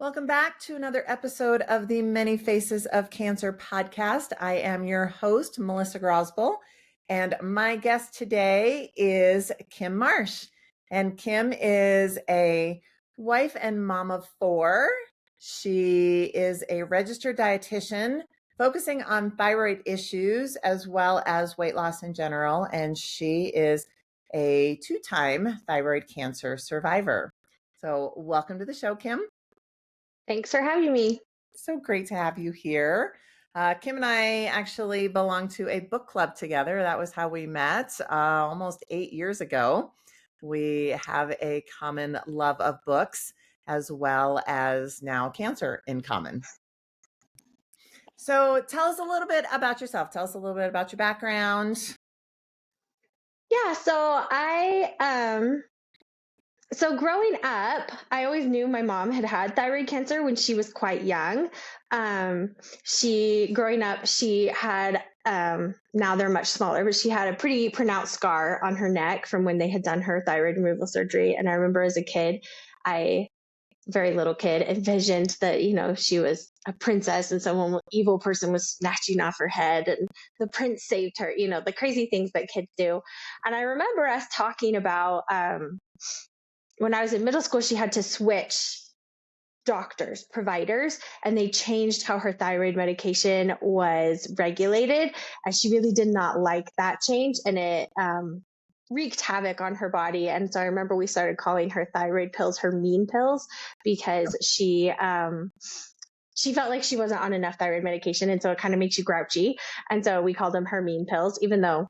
Welcome back to another episode of the Many Faces of Cancer podcast. I am your host, Melissa Grosboll, and my guest today is Kim Marsh. And Kim is a wife and mom of four. She is a registered dietitian focusing on thyroid issues as well as weight loss in general. And she is a two-time thyroid cancer survivor. So, welcome to the show, Kim. Thanks for having me. So great to have you here. Kim and I actually belong to a book club together. That was how we met almost 8 years ago. We have a common love of books as well as now cancer in common. So tell us a little bit about yourself. Tell us a little bit about your background. Yeah, so growing up, I always knew my mom had thyroid cancer when she was quite young. Growing up, she had now they're much smaller, but she had a pretty pronounced scar on her neck from when they had done her thyroid removal surgery. And I remember as a kid, I very little kid envisioned that she was a princess and some evil person was snatching off her head and the prince saved her, the crazy things that kids do. And I remember us talking about when I was in middle school, she had to switch providers, and they changed how her thyroid medication was regulated, and she really did not like that change, and it wreaked havoc on her body. And so I remember we started calling her thyroid pills her mean pills, because she felt like she wasn't on enough thyroid medication, and so it kind of makes you grouchy, and so we called them her mean pills, even though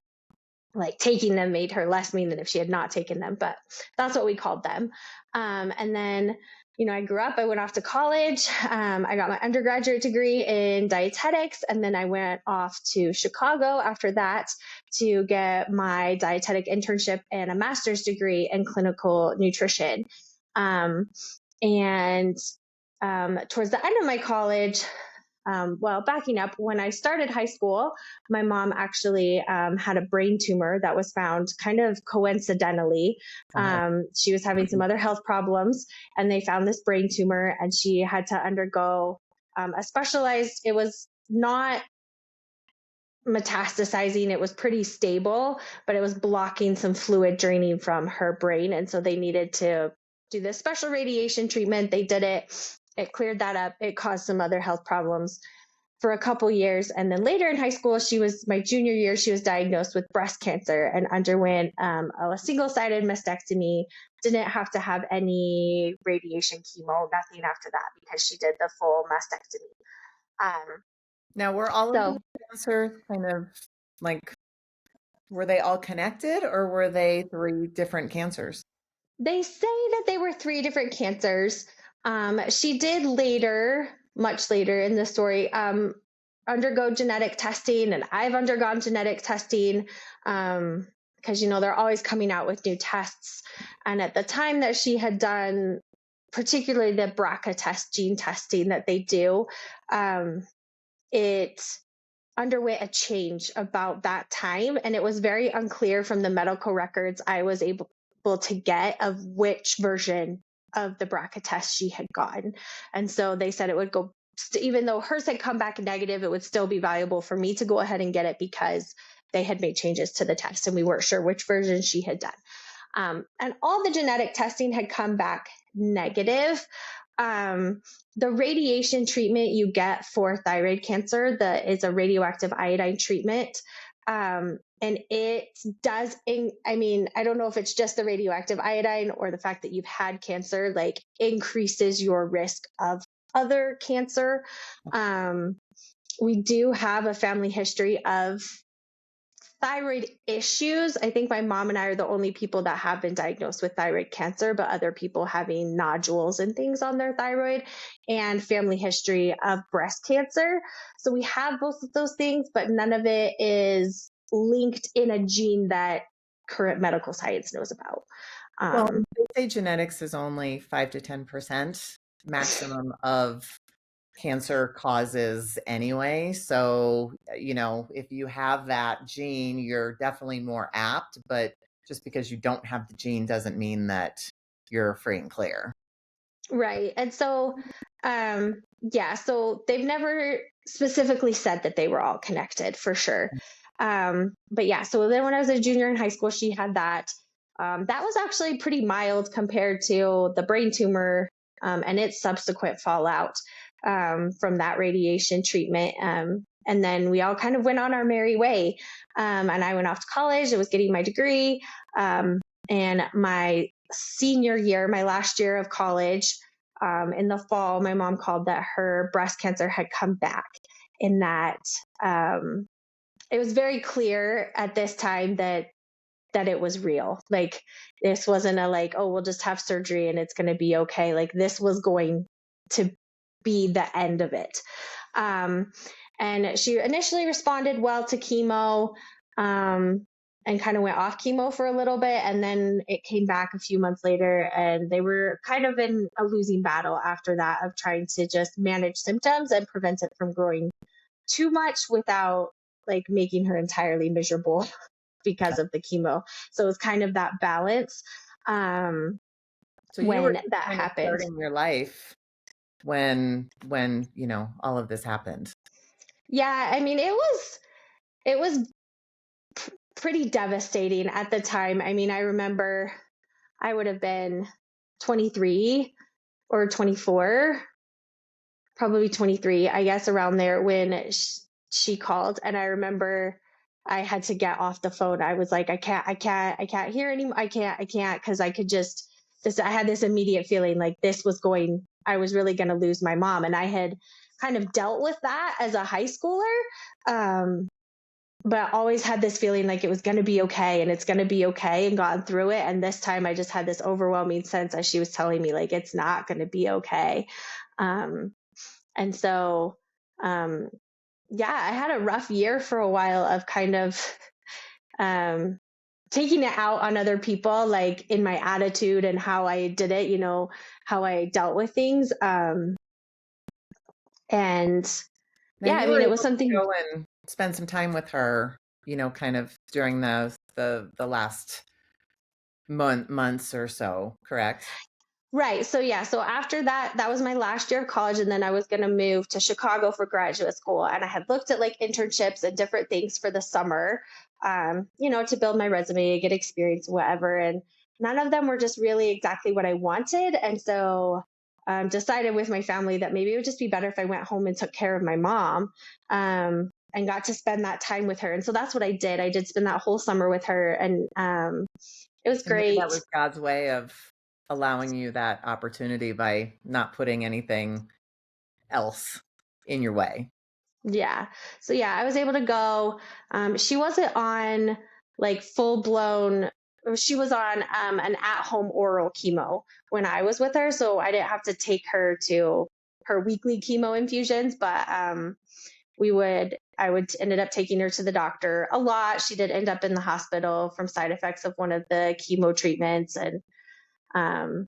like taking them made her less mean than if she had not taken them, but that's what we called them. And then I grew up, I went off to college. I got my undergraduate degree in dietetics, and then I went off to Chicago after that to get my dietetic internship and a master's degree in clinical nutrition. And towards the end of my college, backing up, when I started high school, my mom actually had a brain tumor that was found kind of coincidentally. She was having some other health problems, and they found this brain tumor, and she had to undergo it was not metastasizing, it was pretty stable, but it was blocking some fluid draining from her brain. And so they needed to do this special radiation treatment. They did it. It cleared that up. It caused some other health problems for a couple years. And then later in high school, my junior year, she was diagnosed with breast cancer and underwent a single-sided mastectomy. Didn't have to have any radiation, chemo, nothing after that, because she did the full mastectomy. Now, were all of these cancer kind of like, were they all connected or were they three different cancers? They say that they were three different cancers. She did later, much later in the story, undergo genetic testing, and I've undergone genetic testing, because they're always coming out with new tests. And at the time that she had done, particularly the BRCA test, gene testing that they do, it underwent a change about that time, and it was very unclear from the medical records I was able to get of which version of the BRCA test she had gotten. And so they said it would go, even though hers had come back negative, it would still be valuable for me to go ahead and get it, because they had made changes to the test and we weren't sure which version she had done. And all the genetic testing had come back negative. The radiation treatment you get for thyroid cancer is a radioactive iodine treatment. And it does, I don't know if it's just the radioactive iodine or the fact that you've had cancer, like increases your risk of other cancer. We do have a family history of thyroid issues. I think my mom and I are the only people that have been diagnosed with thyroid cancer, but other people having nodules and things on their thyroid, and family history of breast cancer. So we have both of those things, but none of it is linked in a gene that current medical science knows about. Well, they say genetics is only 5 to 10% maximum of cancer causes anyway. So, if you have that gene, you're definitely more apt, but just because you don't have the gene doesn't mean that you're free and clear. Right. And so, yeah, so they've never specifically said that they were all connected for sure. But yeah, so then when I was a junior in high school, she had that. That was actually pretty mild compared to the brain tumor and its subsequent fallout from that radiation treatment. And then we all kind of went on our merry way. And I went off to college. I was getting my degree. And my senior year, my last year of college, in the fall, my mom called that her breast cancer had come back, and that um, it was very clear at this time that it was real. Like this wasn't a like, oh, we'll just have surgery and it's going to be okay. Like this was going to be the end of it. Um, and she initially responded well to chemo. And kind of went off chemo for a little bit, and then it came back a few months later, and they were kind of in a losing battle after that of trying to just manage symptoms and prevent it from growing too much without like making her entirely miserable because of the chemo. So it was kind of that balance So you were when just that kind of happened. starting your life when all of this happened. Yeah, I mean it was pretty devastating at the time. I mean, I remember I would have been 23 or 24, probably 23, I guess, around there when she called. And I remember I had to get off the phone. I was like, I can't hear anymore. I can't, because I could just, I had this immediate feeling like I was really going to lose my mom. And I had kind of dealt with that as a high schooler. Um, but always had this feeling like it was going to be okay and it's going to be okay, and gotten through it. And this time I just had this overwhelming sense as she was telling me, like, it's not going to be okay. Um, and so, um, yeah, I had a rough year for a while of kind of um, taking it out on other people, like in my attitude and how I did it, how I dealt with things. And Now yeah, I you were mean, it was able to something. go and spend some time with her, kind of during the last months or so, correct? Right. So yeah, so after that, that was my last year of college, and then I was going to move to Chicago for graduate school, and I had looked at like internships and different things for the summer, to build my resume, get experience, whatever. And none of them were just really exactly what I wanted, and so decided with my family that maybe it would just be better if I went home and took care of my mom. And got to spend that time with her. And so that's what I did. I did spend that whole summer with her, and it was And maybe that great. was God's way of allowing you that opportunity by not putting anything else in your way. Yeah. So yeah, I was able to go. She wasn't on like full blown. She was on an at home oral chemo when I was with her, so I didn't have to take her to her weekly chemo infusions. But I would ended up taking her to the doctor a lot. She did end up in the hospital from side effects of one of the chemo treatments, and um,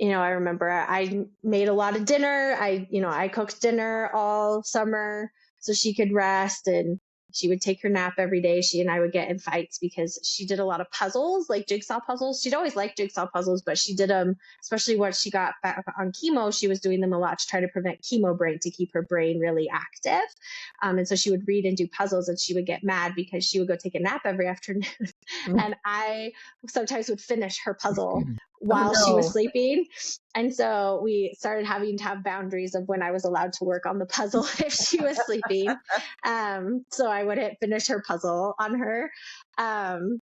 I remember I made a lot of dinner. I cooked dinner all summer so she could rest, and she would take her nap every day. She and I would get in fights because she did a lot of puzzles, like jigsaw puzzles. She'd always liked jigsaw puzzles, but she did them, especially once she got back on chemo, she was doing them a lot to try to prevent chemo brain, to keep her brain really active. And so she would read and do puzzles, and she would get mad because she would go take a nap every afternoon. And I sometimes would finish her puzzle Oh while she was no. sleeping. And so we started having to have boundaries of when I was allowed to work on the puzzle if she was sleeping. So I wouldn't finish her puzzle on her. Um,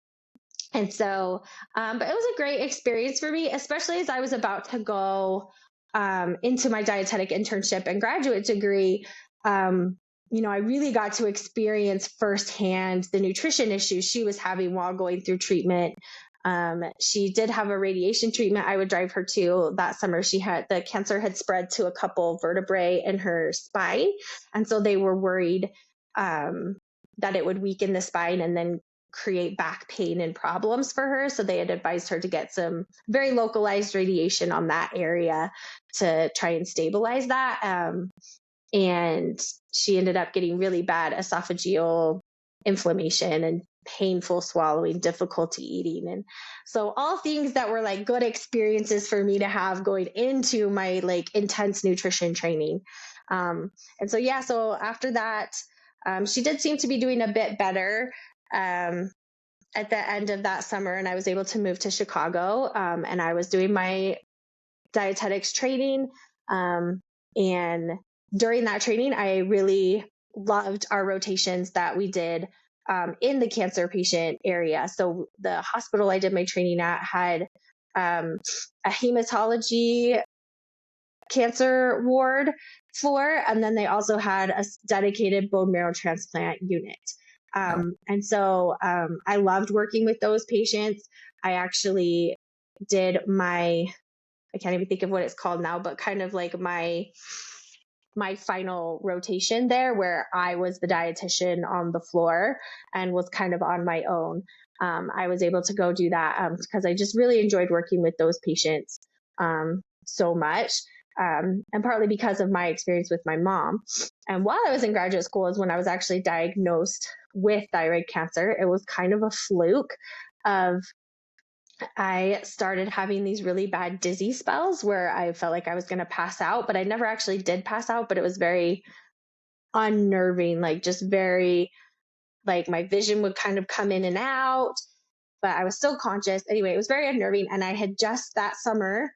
and so, but it was a great experience for me, especially as I was about to go into my dietetic internship and graduate degree. I really got to experience firsthand the nutrition issues she was having while going through treatment. She did have a radiation treatment I would drive her to that summer. The cancer had spread to a couple vertebrae in her spine. And so they were worried that it would weaken the spine and then create back pain and problems for her. So they had advised her to get some very localized radiation on that area to try and stabilize that. And she ended up getting really bad esophageal inflammation and painful swallowing, difficulty eating. And so all things that were like good experiences for me to have going into my like intense nutrition training. And so, yeah, so after that, she did seem to be doing a bit better. At the end of that summer, and I was able to move to Chicago, and I was doing my dietetics training. And during that training, I really loved our rotations that we did in the cancer patient area. So the hospital I did my training at had a hematology cancer ward floor, and then they also had a dedicated bone marrow transplant unit. And so I loved working with those patients. I actually did I can't even think of what it's called now, but kind of like my final rotation there, where I was the dietitian on the floor and was kind of on my own. I was able to go do that because I just really enjoyed working with those patients so much. And partly because of my experience with my mom. And while I was in graduate school is when I was actually diagnosed with thyroid cancer. It was kind of a fluke of I started having these really bad dizzy spells where I felt like I was going to pass out, but I never actually did pass out, but it was very unnerving, like just very, like my vision would kind of come in and out, but I was still conscious. Anyway, it was very unnerving. And I had just that summer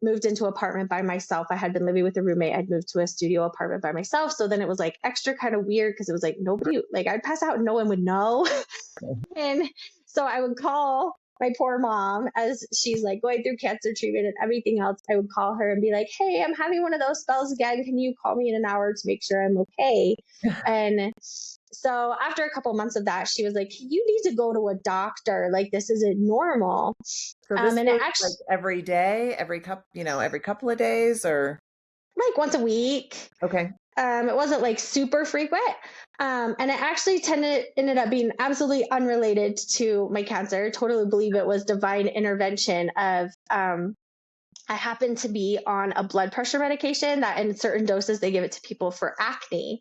moved into an apartment by myself. I had been living with a roommate. I'd moved to a studio apartment by myself. So then it was like extra kind of weird because it was like nobody, like I'd pass out and no one would know. And so I would call my poor mom as she's like going through cancer treatment and everything else. I would call her and be like, hey, I'm having one of those spells again. Can you call me in an hour to make sure I'm okay? And so after a couple months of that, she was like, you need to go to a doctor. Like, this isn't normal. So this And was it actually, like every day, every couple of days, or like once a week. okay. It wasn't like super frequent. And it actually ended up being absolutely unrelated to my cancer. Totally believe it was divine intervention of, I happened to be on a blood pressure medication that in certain doses, they give it to people for acne.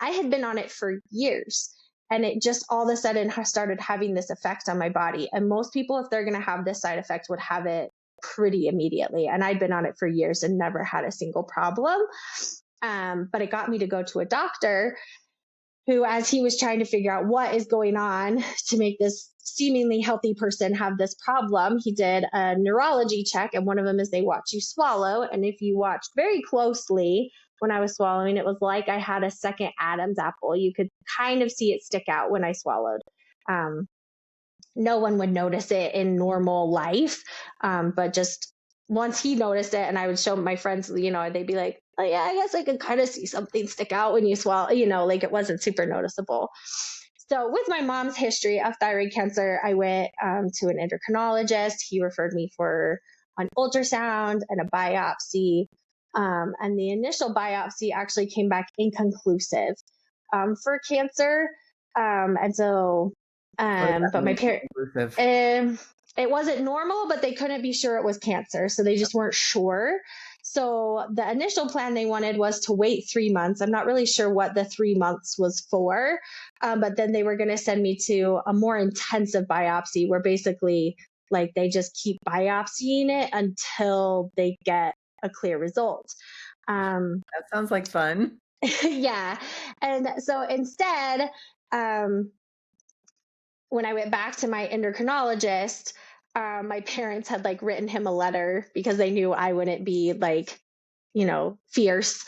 I had been on it for years, and it just all of a sudden started having this effect on my body. And most people, if they're going to have this side effect, would have it pretty immediately. And I'd been on it for years and never had a single problem. But it got me to go to a doctor who, as he was trying to figure out what is going on to make this seemingly healthy person have this problem, he did a neurology check. And one of them is they watch you swallow. And if you watched very closely when I was swallowing, it was like I had a second Adam's apple. You could kind of see it stick out when I swallowed. No one would notice it in normal life. But just once he noticed it, and I would show my friends, they'd be like, oh yeah, I guess I could kind of see something stick out when you swallow, like it wasn't super noticeable. So with my mom's history of thyroid cancer, I went to an endocrinologist. He referred me for an ultrasound and a biopsy. And the initial biopsy actually came back inconclusive for cancer. And so, but my parents, it wasn't normal, but they couldn't be sure it was cancer. So they just weren't sure. So the initial plan they wanted was to wait 3 months. I'm not really sure what the 3 months was for, but then they were going to send me to a more intensive biopsy where basically like they just keep biopsying it until they get a clear result. That sounds like fun. Yeah. And so instead, when I went back to my endocrinologist, my parents had like written him a letter because they knew I wouldn't be like, fierce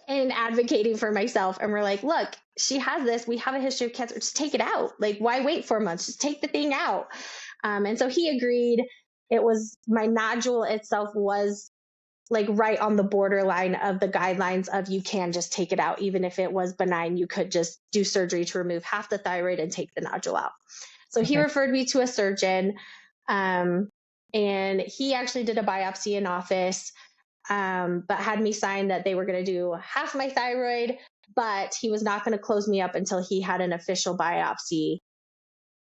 in advocating for myself. And we're like, look, she has this. We have a history of cancer. Just take it out. Like, why wait 4 months? Just take the thing out. And so he agreed. It was my nodule itself was like right on the borderline of the guidelines of you can just take it out. Even if it was benign, you could just do surgery to remove half the thyroid and take the nodule out. So he referred me to a surgeon, and he actually did a biopsy in office, but had me sign that they were going to do half my thyroid, but he was not going to close me up until he had an official biopsy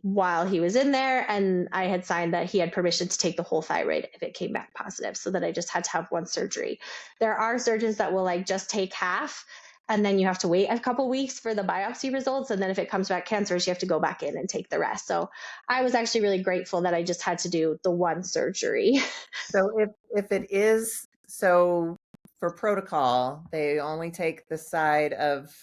while he was in there. And I had signed that he had permission to take the whole thyroid if it came back positive, so that I just had to have one surgery. There are surgeons that will like just take half. and then you have to wait a couple weeks for the biopsy results. And then if it comes back cancerous, you have to go back in and take the rest. So I was actually really grateful that I just had to do the one surgery. So if it is, so for protocol, they only take the side of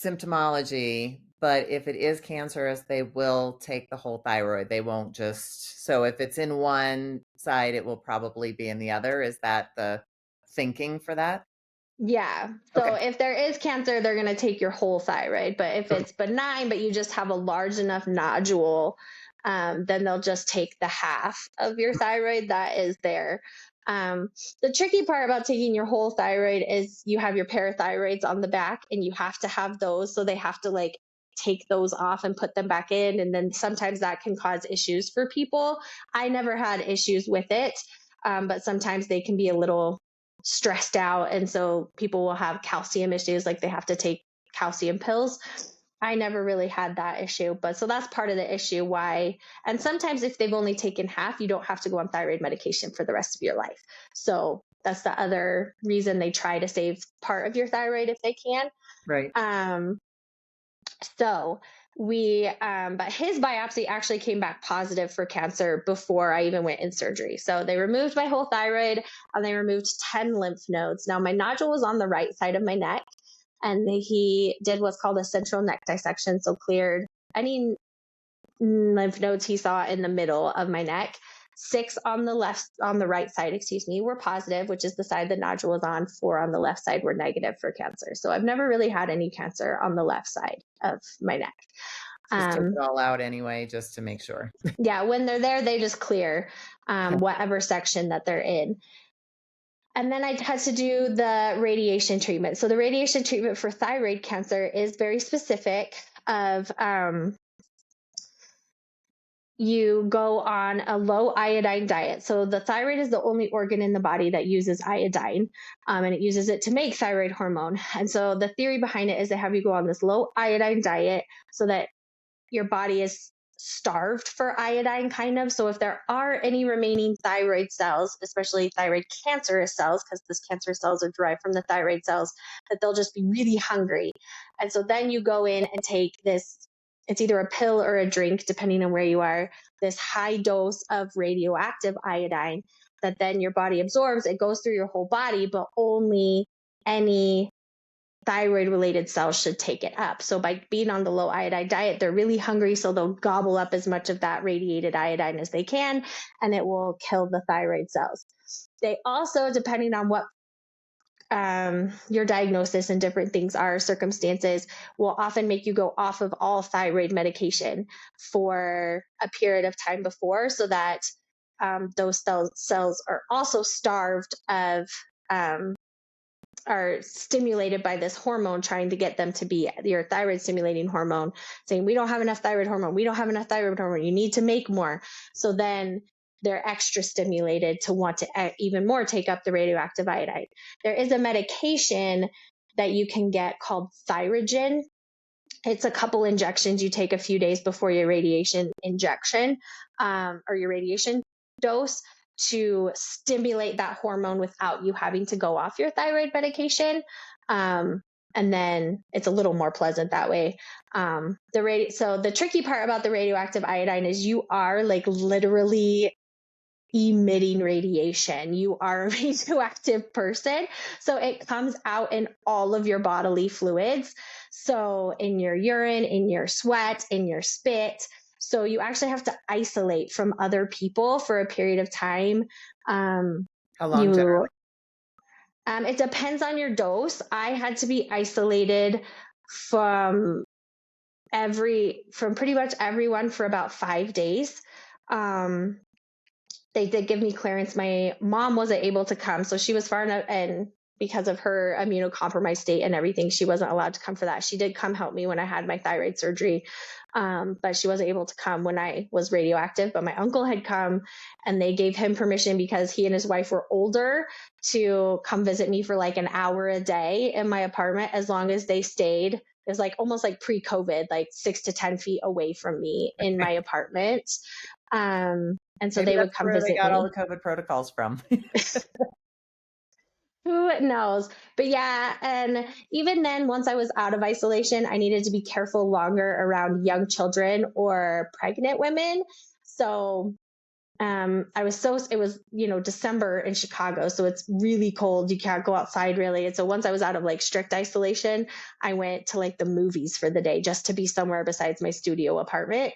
symptomology, but if it is cancerous, they will take the whole thyroid. They won't just, so if it's in one side, it will probably be in the other. Is that the thinking for that? Yeah. So Okay. if there is cancer, they're going to take your whole thyroid. But if Okay. it's benign, but you just have a large enough nodule, then they'll just take the half of your thyroid that is there. Um, the tricky part about taking your whole thyroid is you have your parathyroids on the back, and you have to have those. So they have to like take those off and put them back in. And then sometimes that can cause issues for people. I never had issues with it, but sometimes they can be a little stressed out, and so people will have calcium issues, like they have to take calcium pills. I never really had that issue, but so that's part of the issue why. And sometimes if they've only taken half, you don't have to go on thyroid medication for the rest of your life. So that's the other reason they try to save part of your thyroid if they can. Right. So but his biopsy actually came back positive for cancer before I even went in surgery. So they removed my whole thyroid, and they removed 10 lymph nodes. Now my nodule was on the right side of my neck, and he did what's called a central neck dissection. So cleared any lymph nodes he saw in the middle of my neck. 6 on the right side, were positive, which is the side the nodule was on. 4 on the left side were negative for cancer. So I've never really had any cancer on the left side of my neck. Just took it all out anyway, just to make sure. Yeah, when they're there, they just clear whatever section that they're in. And then I had to do the radiation treatment. So the radiation treatment for thyroid cancer is very specific of you go on a low iodine diet. So the thyroid is the only organ in the body that uses iodine, and it uses it to make thyroid hormone. And so the theory behind it is they have you go on this low iodine diet so that your body is starved for iodine, kind of. So if there are any remaining thyroid cells, especially thyroid cancerous cells, because these cancerous cells are derived from the thyroid cells, that they'll just be really hungry. And so then you go in and take this, it's either a pill or a drink, depending on where you are, this high dose of radioactive iodine that then your body absorbs. It goes through your whole body, but only any thyroid related cells should take it up. So by being on the low iodine diet, they're really hungry, so they'll gobble up as much of that radiated iodine as they can, and it will kill the thyroid cells. They also, depending on what your diagnosis and different things are, circumstances, will often make you go off of all thyroid medication for a period of time before, so that those cells are also starved of are stimulated by this hormone, trying to get them to be your thyroid stimulating hormone, saying, we don't have enough thyroid hormone. We don't have enough thyroid hormone. You need to make more. So then they're extra stimulated to want to even more take up the radioactive iodine. There is a medication that you can get called Thyrogen. It's a couple injections you take a few days before your radiation injection, or your radiation dose, to stimulate that hormone without you having to go off your thyroid medication. And then it's a little more pleasant that way. So the tricky part about the radioactive iodine is you are like literally emitting radiation. You are a radioactive person. So it comes out in all of your bodily fluids. So in your urine, in your sweat, in your spit. So you actually have to isolate from other people for a period of time. How long generally? It depends on your dose. I had to be isolated from pretty much everyone for about 5 days. They did give me clearance. My mom wasn't able to come, so she was far enough, and because of her immunocompromised state and everything, she wasn't allowed to come for that. She did come help me when I had my thyroid surgery, but she wasn't able to come when I was radioactive. But my uncle had come, and they gave him permission, because he and his wife were older, to come visit me for like an hour a day in my apartment, as long as they stayed. It was like almost like pre-COVID, like 6 to 10 feet away from me in my apartment. And so Maybe they would come where visit they got me. all the COVID protocols from. Who knows? But yeah, and even then, once I was out of isolation, I needed to be careful longer around young children or pregnant women. So it was, December in Chicago, so it's really cold. You can't go outside really. And so once I was out of like strict isolation, I went to like the movies for the day just to be somewhere besides my studio apartment.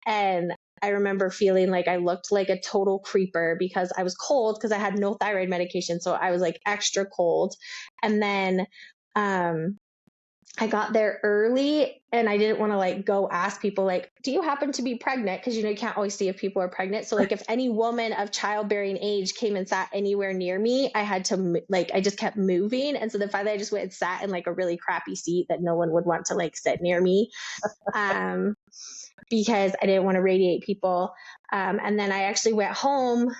And I remember feeling like I looked like a total creeper because I was cold because I had no thyroid medication. So I was like extra cold. And then, I got there early and I didn't want to like go ask people like, do you happen to be pregnant? Because you can't always see if people are pregnant. So like if any woman of childbearing age came and sat anywhere near me, I had to I just kept moving. And so then finally I just went and sat in like a really crappy seat that no one would want to like sit near me. Because I didn't want to radiate people. And then I actually went home.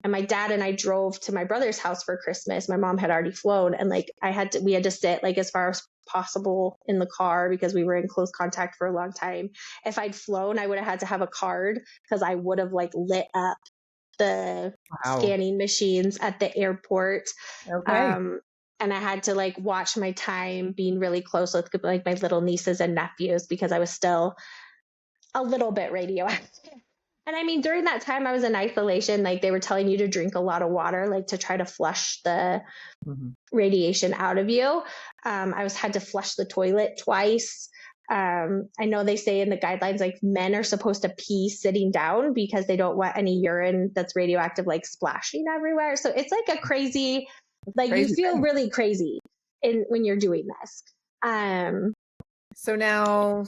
And my dad and I drove to my brother's house for Christmas. My mom had already flown, and like we had to sit like as far as possible in the car because we were in close contact for a long time. If I'd flown, I would have had to have a card because I would have like lit up the scanning machines at the airport. Okay. And I had to like watch my time being really close with like my little nieces and nephews because I was still a little bit radioactive. And I mean, during that time I was in isolation, like they were telling you to drink a lot of water, like to try to flush the radiation out of you. I had to flush the toilet twice. I know they say in the guidelines, like men are supposed to pee sitting down because they don't want any urine that's radioactive, like splashing everywhere. So it's like a crazy, you feel thing. really crazy when you're doing this. So now,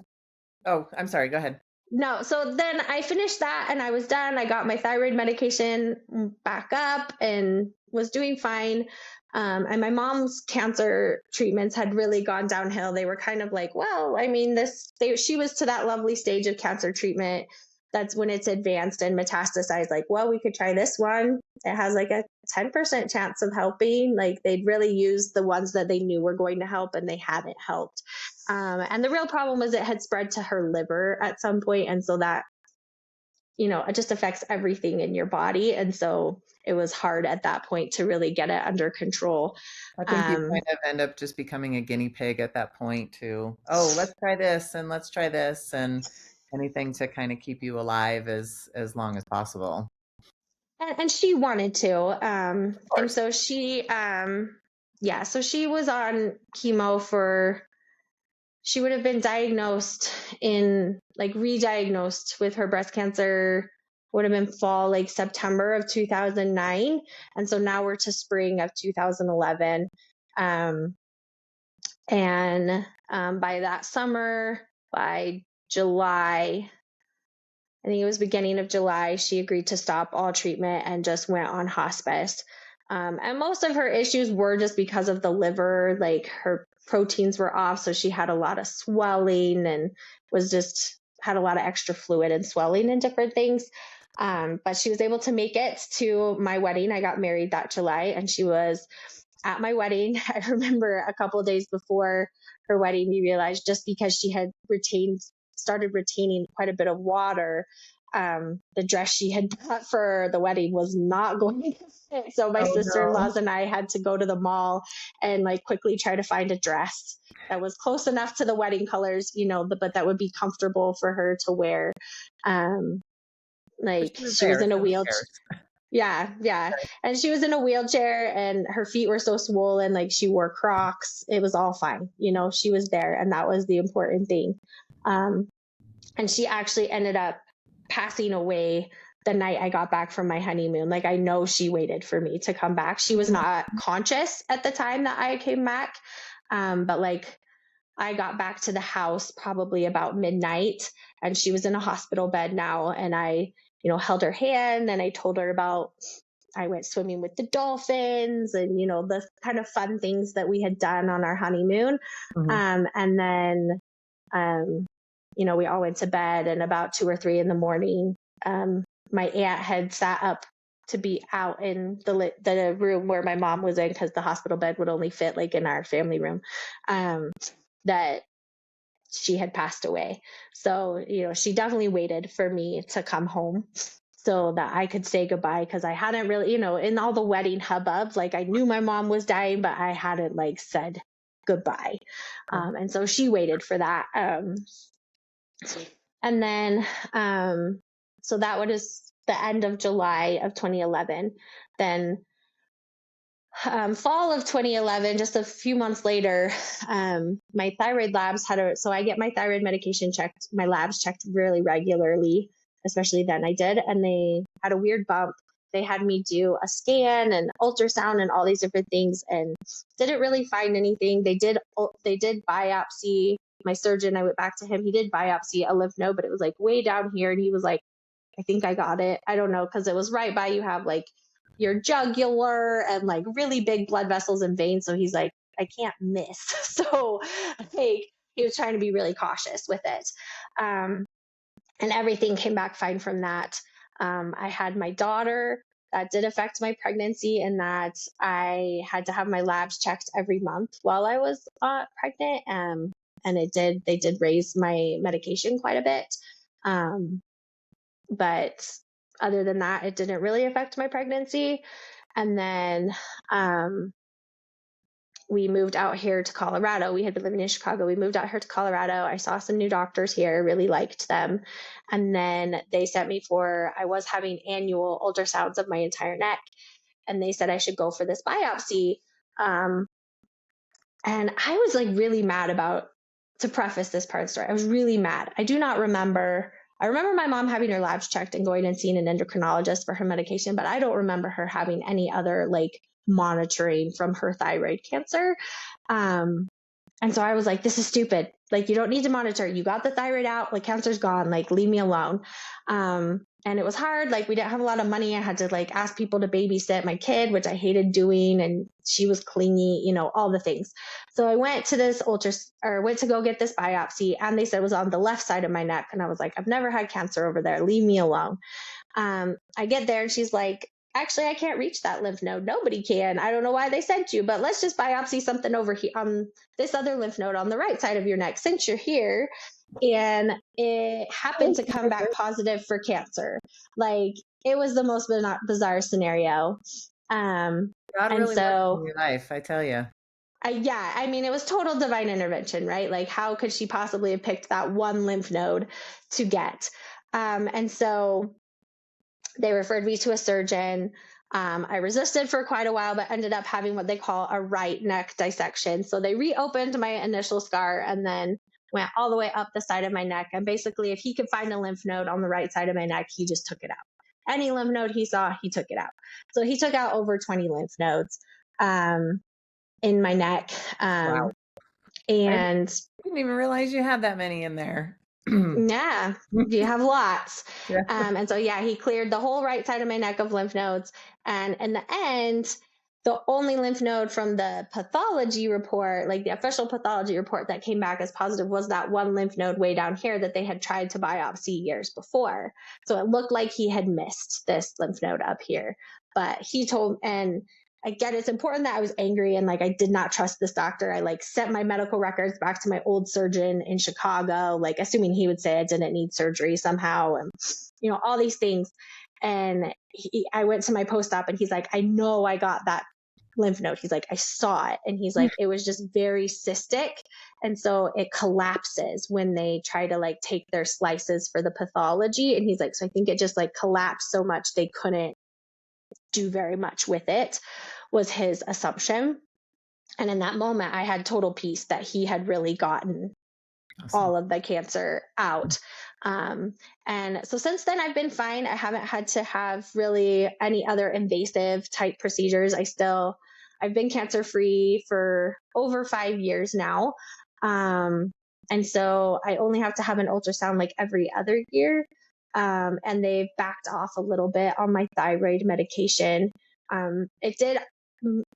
I'm sorry, go ahead. No, so then I finished that and I was done. I got my thyroid medication back up and was doing fine. And my mom's cancer treatments had really gone downhill. They were kind of like, well, I mean, she was to that lovely stage of cancer treatment. That's when it's advanced and metastasized. Like, well, we could try this one. It has like a 10% chance of helping. Like they'd really used the ones that they knew were going to help and they hadn't helped. And the real problem was it had spread to her liver at some point. And so that, it just affects everything in your body. And so it was hard at that point to really get it under control. I think you kind of end up just becoming a guinea pig at that point too. Oh, let's try this and let's try this and anything to kind of keep you alive as long as possible. And she wanted to. And so so she was on chemo she would have been diagnosed re-diagnosed with her breast cancer would have been fall, like September of 2009. And so now we're to spring of 2011. By that summer, by July, I think it was beginning of July, she agreed to stop all treatment and just went on hospice. And most of her issues were just because of the liver, like her proteins were off. So she had a lot of swelling and had a lot of extra fluid and swelling and different things. But she was able to make it to my wedding. I got married that July and she was at my wedding. I remember a couple of days before her wedding, we realized just because she had started retaining quite a bit of water, the dress she had bought for the wedding was not going to fit. So my sister-in-laws and I had to go to the mall and quickly try to find a dress that was close enough to the wedding colors, but that would be comfortable for her to wear. She was in a wheelchair. Yeah. Right. And she was in a wheelchair and her feet were so swollen, she wore Crocs. It was all fine. She was there and that was the important thing. And she actually ended up passing away the night I got back from my honeymoon. I know she waited for me to come back. She was not conscious at the time that I came back. But I got back to the house probably about midnight and she was in a hospital bed now. And I, held her hand and I told her I went swimming with the dolphins and, the kind of fun things that we had done on our honeymoon. Mm-hmm. And then, we all went to bed and about 2 or 3 in the morning, my aunt had sat up to be out in the room where my mom was in because the hospital bed would only fit in our family room, that she had passed away. So, she definitely waited for me to come home. so that I could say goodbye, because I hadn't really, in all the wedding hubbub, like I knew my mom was dying, but I hadn't like said goodbye. And so she waited for that. And then, so that was the end of July of 2011. Then fall of 2011, just a few months later, my thyroid labs so I get my thyroid medication checked, my labs checked really regularly, especially then I did, and they had a weird bump. They had me do a scan and ultrasound and all these different things, and didn't really find anything. They did biopsy. My surgeon, I went back to him. He did biopsy a lymph node, but it was like way down here, and he was like, I think I got it. I don't know, because it was right by, you have like your jugular and like really big blood vessels and veins. So he's like, I can't miss. So like he was trying to be really cautious with it. And everything came back fine from that. I had my daughter. That did affect my pregnancy, and that I had to have my labs checked every month while I was pregnant. And they did raise my medication quite a bit. But other than that, it didn't really affect my pregnancy. And then we moved out here to Colorado. We had been living in Chicago. We moved out here to Colorado. I saw some new doctors here, really liked them. And then they sent me I was having annual ultrasounds of my entire neck. And they said I should go for this biopsy. And I was like really mad to preface this part of the story, I was really mad. I remember my mom having her labs checked and going and seeing an endocrinologist for her medication, but I don't remember her having any other like monitoring from her thyroid cancer. And so I was like, this is stupid. Like, you don't need to monitor. You got the thyroid out, like cancer's gone, like leave me alone. And it was hard. Like, we didn't have a lot of money. I had to like ask people to babysit my kid, which I hated doing. And she was clingy, all the things. So I went to went to go get this biopsy, and they said it was on the left side of my neck. And I was like, I've never had cancer over there. Leave me alone. I get there and she's like, actually, I can't reach that lymph node. Nobody can. I don't know why they sent you, but let's just biopsy something over here on this other lymph node on the right side of your neck since you're here. And it happened to come back positive for cancer. Like, it was the most bizarre scenario. God really works in your life, I tell you. I mean, it was total divine intervention, right? Like, how could she possibly have picked that one lymph node to get? And so they referred me to a surgeon. I resisted for quite a while, but ended up having what they call a right neck dissection. So they reopened my initial scar and then went all the way up the side of my neck. And basically, if he could find a lymph node on the right side of my neck, he just took it out. Any lymph node he saw, he took it out. So he took out over 20 lymph nodes in my neck. Wow. And I didn't even realize you had that many in there. Yeah, you have lots. Yeah. And so, he cleared the whole right side of my neck of lymph nodes. And in the end, the only lymph node from the pathology report, like the official pathology report that came back as positive, was that one lymph node way down here that they had tried to biopsy years before. So it looked like he had missed this lymph node up here. But he told, and again, it's important that I was angry and like I did not trust this doctor. I like sent my medical records back to my old surgeon in Chicago, like assuming he would say I didn't need surgery somehow, and all these things. And I went to my post-op and he's like, I know I got that lymph node. He's like, I saw it. And he's like, it was just very cystic. And so it collapses when they try to like take their slices for the pathology. And he's like, so I think it just like collapsed so much they couldn't do very much with it, was his assumption. And in that moment, I had total peace that he had really gotten all of the cancer out. And so since then, I've been fine. I haven't had to have really any other invasive type procedures. I've been cancer free for over 5 years now. And so I only have to have an ultrasound like every other year. And they've backed off a little bit on my thyroid medication. It did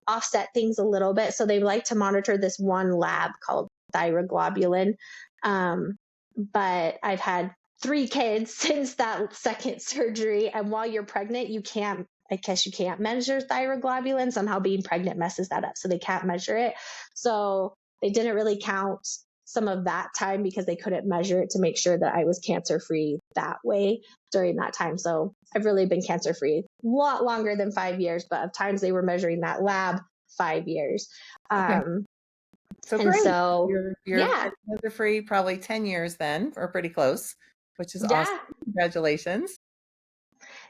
offset things a little bit. So they like to monitor this one lab called thyroglobulin. But I've had 3 kids since that second surgery. And while you're pregnant, you can't measure thyroglobulin. Somehow being pregnant messes that up. So they can't measure it. So they didn't really count some of that time because they couldn't measure it to make sure that I was cancer free that way during that time. So I've really been cancer free a lot longer than 5 years, but of times they were measuring that lab 5 years. Okay. So And great. so, You're yeah, cancer free probably 10 years then, or pretty close, which is awesome. yeah, Congratulations.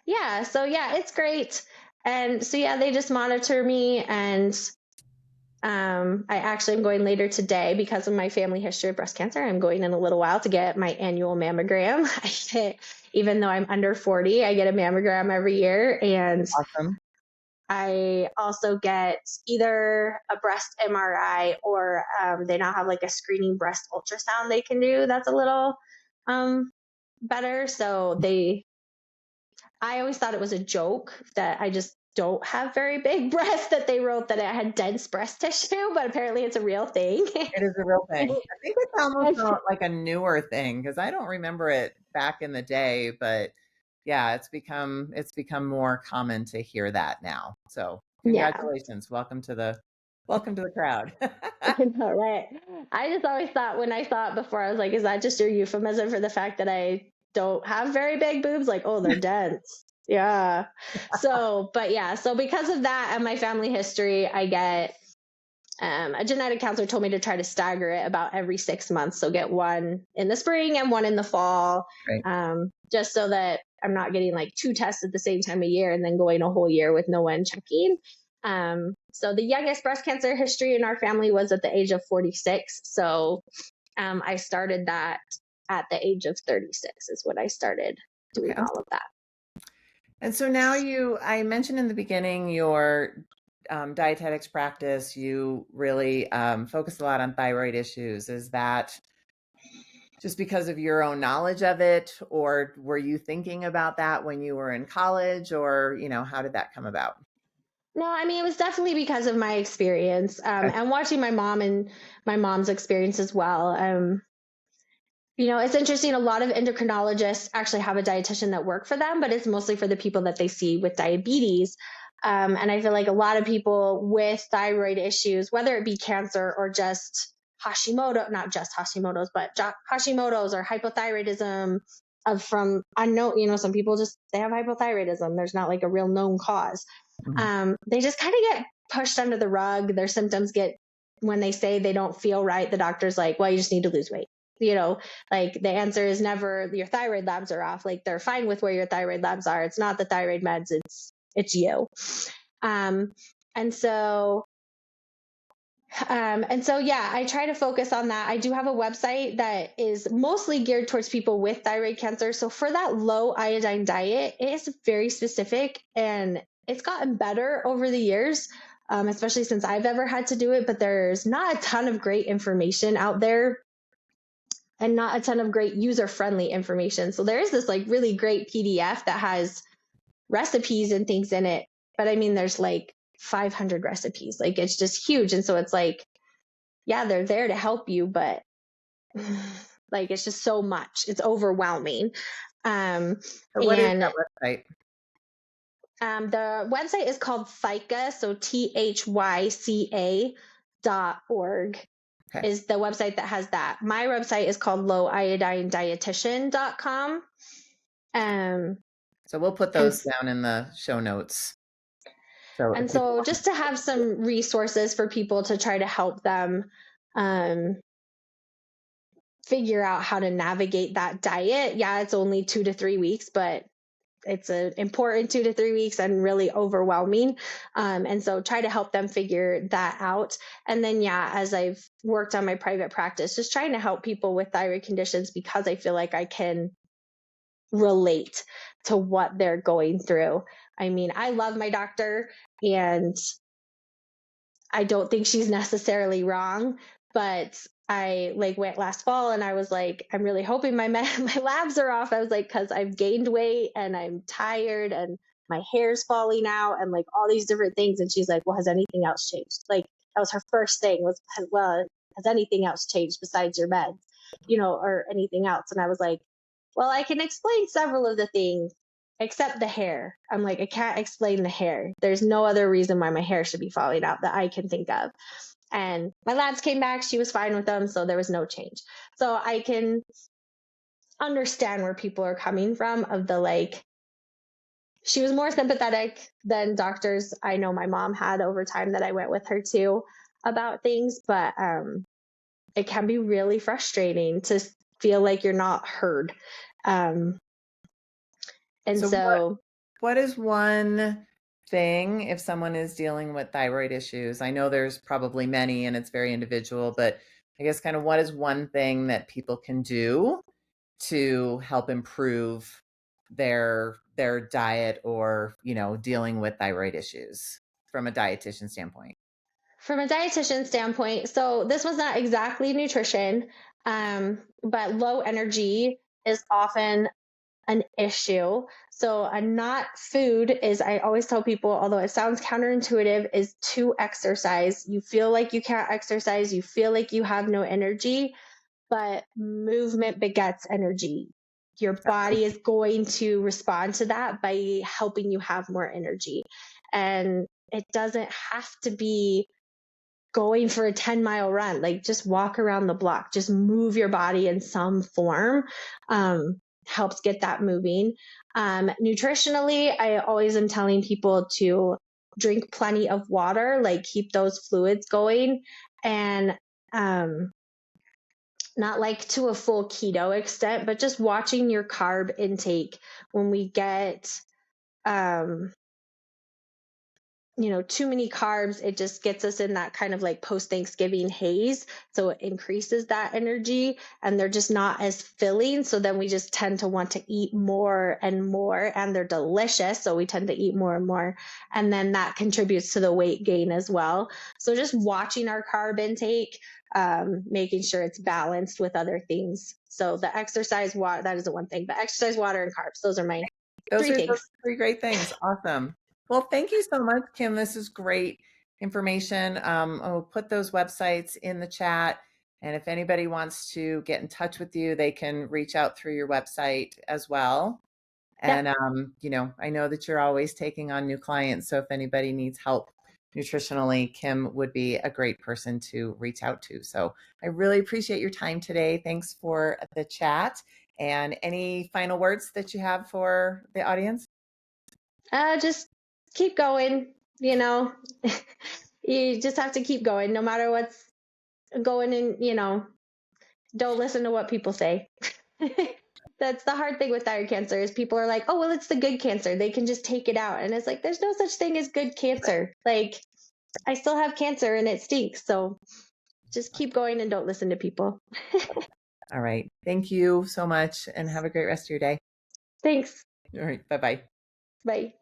yeah. So, yeah, it's great. And so, yeah, they just monitor me. And I actually am going later today because of my family history of breast cancer. I'm going in a little while to get my annual mammogram. Even though I'm under 40, I get a mammogram every year. And Awesome. I also get either a breast MRI or they now have like a screening breast ultrasound they can do that's a little better. I always thought it was a joke that I just don't have very big breasts, that they wrote that I had dense breast tissue, but apparently it's a real thing. It is a real thing. I think it's almost And like a newer thing because I don't remember it back in the day, but yeah, it's become more common to hear that now. So yeah, congratulations. Welcome to the crowd. I know, right? I just always thought when I saw it before, I was like, is that just your euphemism for the fact that I don't have very big boobs? Like, oh, they're dense. Yeah. So, but yeah, so because of that and my family history, I get a genetic counselor told me to try to stagger it about every 6 months. So get one in the spring and one in the fall, Right. just so that I'm not getting like two tests at the same time of year and then going a whole year with no one checking. So the youngest breast cancer history in our family was at the age of 46. So I started that at the age of 36 is when I started Okay. doing all of that. And so now I mentioned in the beginning your dietetics practice, you really focus a lot on thyroid issues. Is that just because of your own knowledge of it, or were you thinking about that when you were in college, or, how did that come about? No, I mean, it was definitely because of my experience Okay. and watching my mom and my mom's experience as well. It's interesting. A lot of endocrinologists actually have a dietitian that work for them, but it's mostly for the people that they see with diabetes. And I feel like a lot of people with thyroid issues, whether it be cancer or just Hashimoto, not just Hashimoto's, but Hashimoto's or hypothyroidism from unknown, some people just, they have hypothyroidism. There's not like a real known cause. Mhm. They just kind of get pushed under the rug. Their symptoms when they say they don't feel right, the doctor's like, well, you just need to lose weight. Like the answer is never your thyroid labs are off. Like they're fine with where your thyroid labs are. It's not the thyroid meds. It's you. Um, and so, yeah, I try to focus on that. I do have a website that is mostly geared towards people with thyroid cancer. So for that low iodine diet, it is very specific and it's gotten better over the years. Especially since I've ever had to do it, but there's not a ton of great information out there and not a ton of great user-friendly information. So there is this like really great PDF that has recipes and things in it, but I mean there's like 500 recipes. Like it's just huge. And so it's like, yeah, they're there to help you, but like it's just so much. It's overwhelming. So what is And that website? the website is called Thyca, so THYCA.org. Okay. Is the website that has that. My website is called lowiodinedietitian.com. So we'll put And those down in the show notes. So if and people so just to have some resources for people to try to help them um, figure out how to navigate that diet. Yeah, it's only 2 to 3 weeks, but it's an important 2 to 3 weeks and really overwhelming. And so try to help them figure that out. And then, yeah, as I've worked on my private practice, just trying to help people with thyroid conditions because I feel like I can relate to what they're going through. I mean, I love my doctor and I don't think she's necessarily wrong, but I like went last fall and I was like, I'm really hoping my my labs are off. I was like, cause I've gained weight and I'm tired and my hair's falling out and like all these different things. And she's like, well, has anything else changed? Like that was her first thing was, well, has anything else changed besides your meds, or anything else? And I was like, well, I can explain several of the things except the hair. I'm like, I can't explain the hair. There's no other reason why my hair should be falling out that I can think of. And my labs came back. She was fine with them. So there was no change. So I can understand where people are coming from of the like, she was more sympathetic than doctors I know my mom had over time that I went with her to about things. But it can be really frustrating to feel like you're not heard. Um, and So so what is one thing if someone is dealing with thyroid issues? I know there's probably many and it's very individual, but I guess kind of what is one thing that people can do to help improve their diet or, dealing with thyroid issues from a dietitian standpoint? from a dietitian standpoint, so this was not exactly nutrition, but low energy is often an issue. So, not food is, I always tell people, although it sounds counterintuitive, is to exercise. You feel like you can't exercise, you feel like you have no energy, but movement begets energy. Your body is going to respond to that by helping you have more energy. And it doesn't have to be going for a 10-mile run, like just walk around the block, just move your body in some form. Helps get that moving. Nutritionally, I always am telling people to drink plenty of water, like keep those fluids going, and not like to a full keto extent, but just watching your carb intake. When we get um, too many carbs, it just gets us in that kind of like post Thanksgiving haze. So it increases that energy and they're just not as filling. So then we just tend to want to eat more and more, and they're delicious. So we tend to eat more and more. And then that contributes to the weight gain as well. So just watching our carb intake, making sure it's balanced with other things. So the exercise, water, that is the one thing, but exercise, water, and carbs, those are my Those three are things. three great things. Awesome. Well, thank you so much, Kim. This is great information. I'll put those websites in the chat. And if anybody wants to get in touch with you, they can reach out through your website as well. Yep. And, I know that you're always taking on new clients. So if anybody needs help nutritionally, Kim would be a great person to reach out to. So I really appreciate your time today. Thanks for the chat. And any final words that you have for the audience? Just keep going. You know, you just have to keep going no matter what's going in. Don't listen to what people say. That's the hard thing with thyroid cancer is people are like, oh, well, it's the good cancer. They can just take it out. And it's like, there's no such thing as good cancer. Like, I still have cancer and it stinks. So just keep going and don't listen to people. All right. Thank you so much and have a great rest of your day. Thanks. All right. Bye bye. Bye.